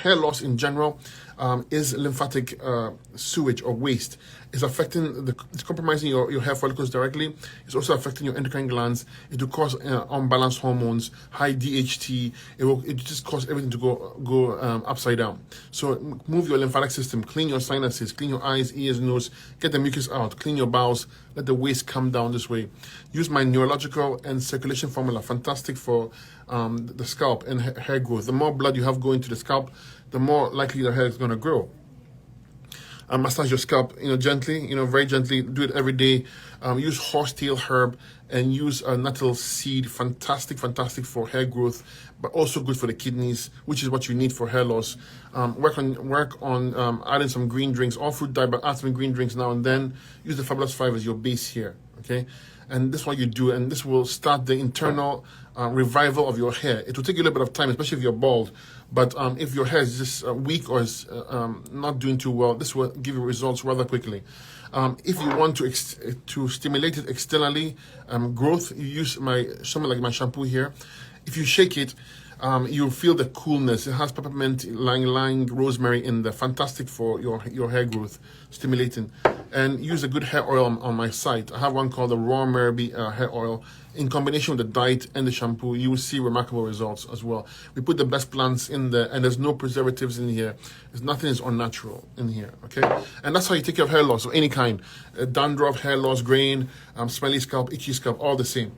Hair loss in general is lymphatic sewage or waste. It's affecting it's compromising your hair follicles directly. It's also affecting your endocrine glands. It will cause unbalanced hormones, high DHT. It just cause everything to go upside down. So move your lymphatic system, clean your sinuses, clean your eyes, ears, nose, get the mucus out, clean your bowels, let the waste come down this way. Use my neurological and circulation formula, fantastic for the scalp and hair growth. The more blood you have going to the scalp, the more likely the hair is going to grow. Massage your scalp, gently, very gently. Do it every day. Use horsetail herb and use nettle seed. Fantastic for hair growth, but also good for the kidneys, which is what you need for hair loss. Work on adding some green drinks, all fruit diet, but add some green drinks now and then. Use the Fabulous 5 as your base here, okay? And this is what you do, and this will start the internal revival of your hair. It will take you a little bit of time, especially if you're bald. But if your hair is just weak or is not doing too well, this will give you results rather quickly. If you want to stimulate it externally, growth, you use something like my shampoo here. If you shake it, you'll feel the coolness. It has peppermint, ylang, rosemary in there. Fantastic for your hair growth, stimulating. And use a good hair oil on my site. I have one called the Raw Merby hair oil. In combination with the diet and the shampoo, you will see remarkable results as well. We put the best plants in there, and there's no preservatives in here. Nothing is unnatural in here, okay? And that's how you take care of hair loss of any kind. Dandruff, hair loss, graying, smelly scalp, itchy scalp, all the same.